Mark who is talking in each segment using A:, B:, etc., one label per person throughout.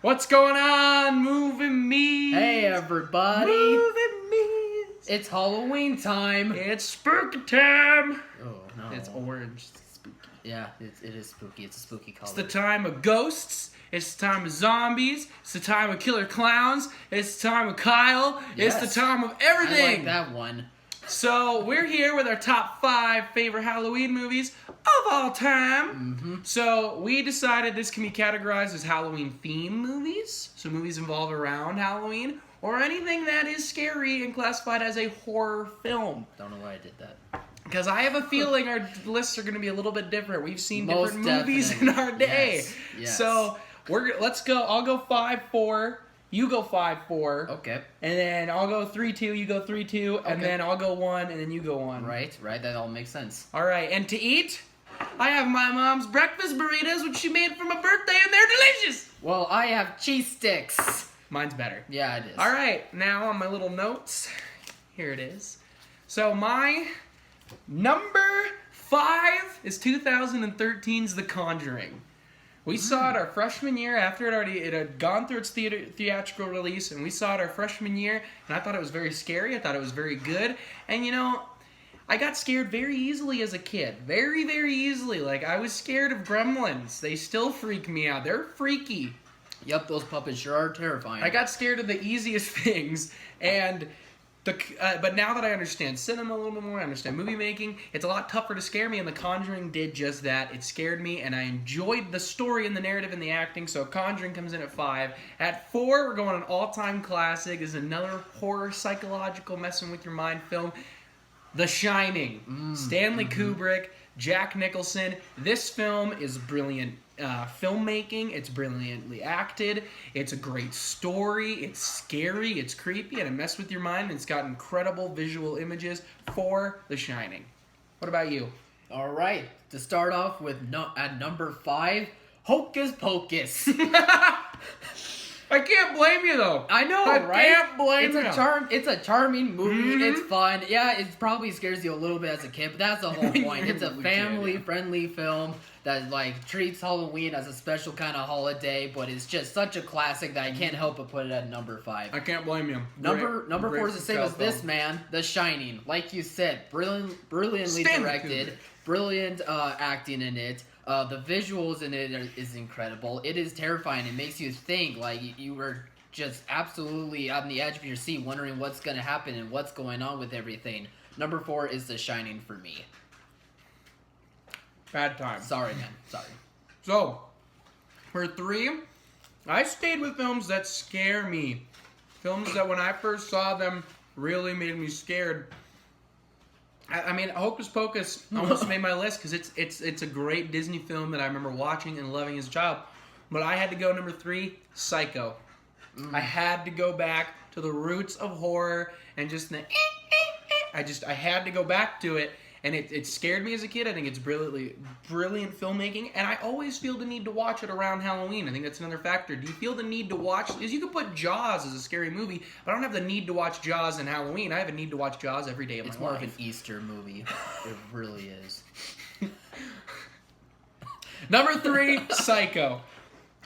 A: What's going on, moving me?
B: Hey everybody!
A: Moving me.
B: It's Halloween time!
A: It's spooky time.
B: Oh no.
A: It's orange. It's spooky.
B: Yeah, it is spooky. It's a spooky color.
A: It's the time of ghosts. It's the time of zombies. It's the time of killer clowns. It's the time of Kyle.
B: Yes.
A: It's the time of
B: I
A: everything.
B: like that one.
A: So we're here with our top 5 favorite Halloween movies of all time. So we decided this can be categorized as Halloween themed movies. So movies involved around Halloween, or anything that is scary and classified as a horror film.
B: Don't know why I did that.
A: Because I have a feeling our lists are going to be a little bit different. We've seen
B: Most
A: different movies in
B: definitely.
A: our day.
B: Yes, yes.
A: So let's go. I'll go 5-4. You go 5-4.
B: Okay.
A: And then I'll go 3-2, you go 3-2, and
B: Okay.
A: then I'll go 1, and then you go 1.
B: Right, that all makes sense.
A: All right, and to eat, I have my mom's breakfast burritos, which she made for my birthday, and they're delicious.
B: Well, I have cheese sticks.
A: Mine's better.
B: Yeah, it is.
A: All right, now on my little notes, here it is. So my number 5 is 2013's The Conjuring. We saw it our freshman year after it had gone through its theatrical release, and we saw it our freshman year, and I thought it was very scary. I thought it was very good, and you know, I got scared very easily as a kid. Very, very easily. Like, I was scared of gremlins. They still freak me out. They're freaky.
B: Yep, those puppets sure are terrifying.
A: I got scared of the easiest things, and but now that I understand cinema a little bit more, I understand movie making, it's a lot tougher to scare me, and The Conjuring did just that. It scared me, and I enjoyed the story and the narrative and the acting, so Conjuring comes in at 5. At 4, we're going an all-time classic. Is another horror, psychological, messing with your mind film, The Shining. Stanley Kubrick, Jack Nicholson. This film is brilliant filmmaking. It's brilliantly acted. It's a great story. It's scary. It's creepy, and it messes with your mind. And it's got incredible visual images for The Shining. What about you?
B: All right, to start off with, at number 5, Hocus Pocus.
A: I can't blame you though.
B: I know,
A: I
B: right?
A: can't blame you.
B: It's a charming movie. It's fun. Yeah, it probably scares you a little bit as a kid, but that's the whole point. It's a family-friendly film that like treats Halloween as a special kind of holiday, but it's just such a classic that I can't help but put it at number 5.
A: I can't blame you.
B: Number 4 is the same as this
A: film.
B: man, The Shining. Like you said, brilliantly
A: Stanley
B: directed,
A: Kubrick.
B: brilliant acting in it. The visuals in it is incredible. It is terrifying. It makes you think like you were just absolutely on the edge of your seat, wondering what's going to happen and what's going on with everything. Number 4 is The Shining for me.
A: Bad time.
B: Sorry, man. Sorry.
A: So, for 3, I stayed with films that scare me. Films that when I first saw them really made me scared. I mean, Hocus Pocus almost made my list because it's a great Disney film that I remember watching and loving as a child. But I had to go number 3, Psycho. I had to go back to the roots of horror and just I had to go back to it. And it scared me as a kid. I think it's brilliant filmmaking. And I always feel the need to watch it around Halloween. I think that's another factor. Do you feel the need to watch... Because you could put Jaws as a scary movie, but I don't have the need to watch Jaws in Halloween. I have a need to watch Jaws every day of
B: It's
A: my
B: more
A: life.
B: of an Easter movie. It really is.
A: Number 3, Psycho.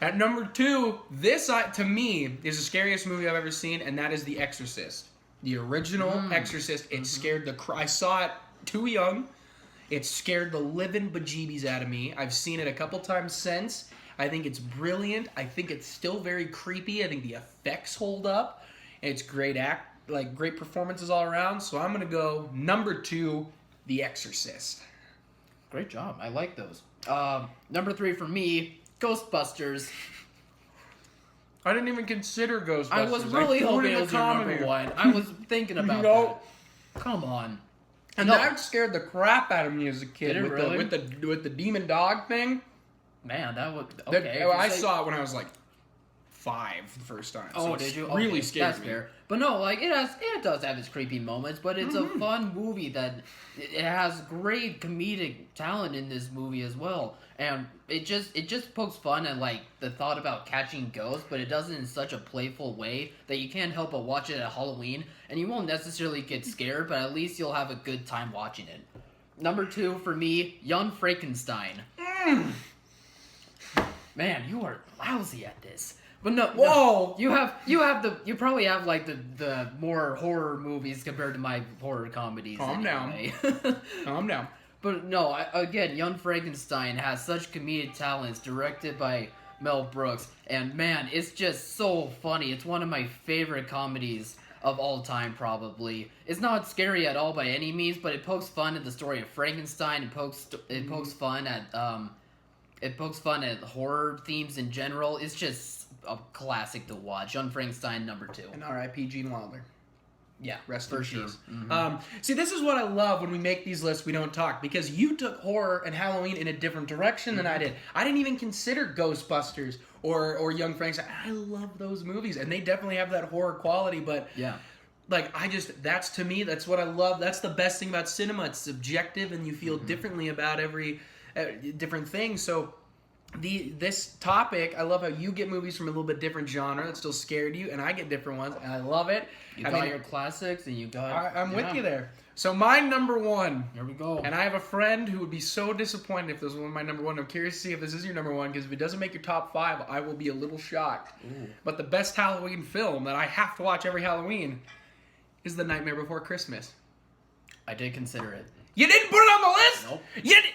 A: At number 2, this, to me, is the scariest movie I've ever seen, and that is The Exorcist. The original Exorcist. It scared I saw it too young. It scared the living bejeebies out of me. I've seen it a couple times since. I think it's brilliant. I think it's still very creepy. I think the effects hold up. It's great great performances all around. So I'm gonna go number 2, The Exorcist.
B: Great job. I like those. Number 3 for me, Ghostbusters.
A: I didn't even consider Ghostbusters.
B: I was really hoping it was your number 1. I was thinking about
A: Nope.
B: that. Come on.
A: And
B: No.
A: that scared the crap out of me as a kid.
B: Did it really?
A: With the demon dog thing.
B: Man, that would...
A: That-
B: Okay.
A: I saw it when I was like 5 the first time.
B: Oh,
A: so
B: did you?
A: Really
B: Okay,
A: scared
B: that's
A: me.
B: fair. But no, like it does have its creepy moments, but it's a fun movie that it has great comedic talent in this movie as well, and it just pokes fun at like the thought about catching ghosts, but it does it in such a playful way that you can't help but watch it at Halloween, and you won't necessarily get scared, but at least you'll have a good time watching it. Number 2 for me, Young Frankenstein. Man, you are lousy at this. But no,
A: Whoa!
B: you probably have like the more horror movies compared to my horror comedies.
A: Calm down. Calm down.
B: But no, again, Young Frankenstein has such comedic talents, directed by Mel Brooks, and man, it's just so funny. It's one of my favorite comedies of all time, probably. It's not scary at all by any means, but it pokes fun at the story of Frankenstein. It pokes fun at horror themes in general. It's just a classic to watch. Young Frankenstein #2.
A: And R.I.P. Gene Wilder.
B: Yeah,
A: Rest
B: for
A: in
B: sure.
A: peace.
B: Mhm.
A: See, this is what I love when we make these lists. We don't talk because you took horror and Halloween in a different direction than I did. I didn't even consider Ghostbusters or Young Frankenstein. I love those movies, and they definitely have that horror quality. But
B: Yeah.
A: like, that's to me, that's what I love. That's the best thing about cinema. It's subjective, and you feel differently about every different thing. So. This topic, I love how you get movies from a little bit different genre that still scared you, and I get different ones, and I love it.
B: You got your classics, and you got...
A: I'm with you there. So my #1.
B: Here we go.
A: And I have a friend who would be so disappointed if this was my #1. I'm curious to see if this is your #1, because if it doesn't make your top 5, I will be a little shocked.
B: Ooh.
A: But the best Halloween film that I have to watch every Halloween is The Nightmare Before Christmas.
B: I did consider it.
A: You didn't put it on the list?
B: Nope.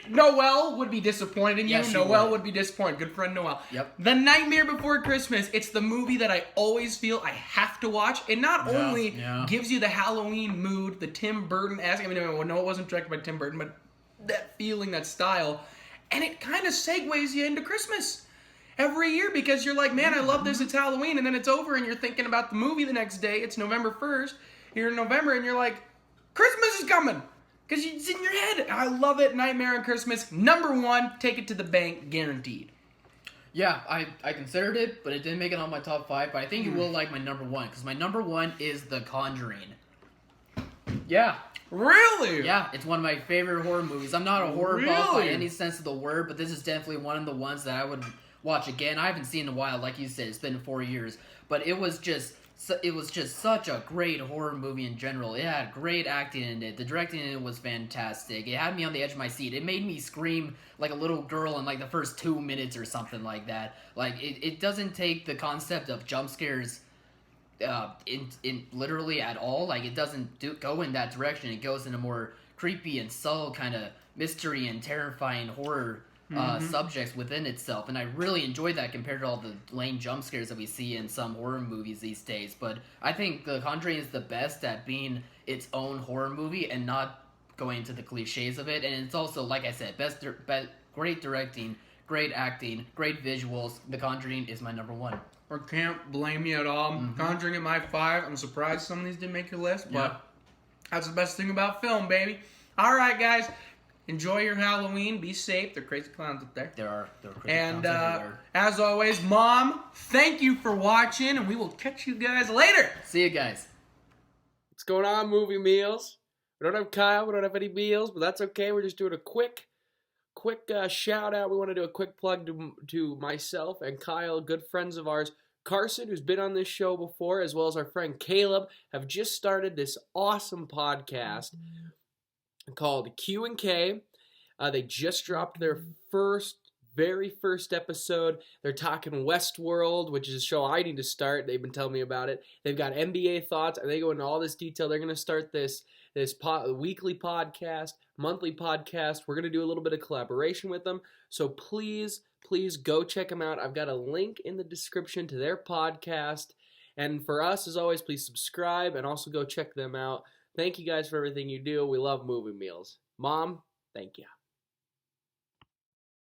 A: Noelle would be disappointed in you.
B: Yes, she
A: Noelle
B: would.
A: would be disappointed. Good friend Noelle.
B: Yep.
A: The Nightmare Before Christmas. It's the movie that I always feel I have to watch. It not only gives you the Halloween mood, the Tim Burton-esque. I mean, no, it wasn't directed by Tim Burton, but that feeling, that style. And it kind of segues you into Christmas every year because you're like, man, I love this. It's Halloween. And then it's over and you're thinking about the movie the next day. It's November 1st. Here in November and you're like, Christmas is coming. Because it's in your head. I love it. Nightmare on Christmas. #1. Take it to the bank. Guaranteed.
B: Yeah, I considered it, but it didn't make it on my top 5. But I think you will like my #1, because my #1 is The Conjuring. Yeah.
A: Really?
B: Yeah, it's one of my favorite horror movies. I'm not a horror buff by
A: Really?
B: any sense of the word, but this is definitely one of the ones that I would watch again. I haven't seen in a while, like you said. It's been 4 years. But it was just such a great horror movie in general. It had great acting in it. The directing in it was fantastic. It had me on the edge of my seat. It made me scream like a little girl in like the first 2 minutes or something like that. Like it doesn't take the concept of jump scares in literally at all. Like it doesn't go in that direction. It goes in a more creepy and subtle kind of mystery and terrifying horror subjects within itself, and I really enjoyed that compared to all the lame jump scares that we see in some horror movies these days. But I think The Conjuring is the best at being its own horror movie and not going into the cliches of it. And it's also, like I said, great directing, great acting, great visuals. The Conjuring is my #1.
A: I can't blame you at all. Conjuring at my 5. I'm surprised some of these didn't make your list, but that's the best thing about film, baby. All right, guys. Enjoy your Halloween. Be safe. They're crazy clowns up there.
B: There are crazy
A: And
B: clowns everywhere.
A: as always, Mom, thank you for watching, and we will catch you guys later.
B: See you guys.
C: What's going on, Movie Meals? We don't have Kyle, we don't have any meals, but that's okay. We're just doing a quick shout out. We want to do a quick plug to myself and Kyle, good friends of ours. Carson, who's been on this show before, as well as our friend Caleb, have just started this awesome podcast called Q&K. They just dropped their very first episode. They're talking Westworld, which is a show I need to start. They've been telling me about it. They've got NBA thoughts, and they go into all this detail. They're going to start this weekly podcast, monthly podcast. We're going to do a little bit of collaboration with them. So please go check them out. I've got a link in the description to their podcast. And for us, as always, please subscribe and also go check them out. Thank you guys for everything you do. We love Movie Meals. Mom, thank you.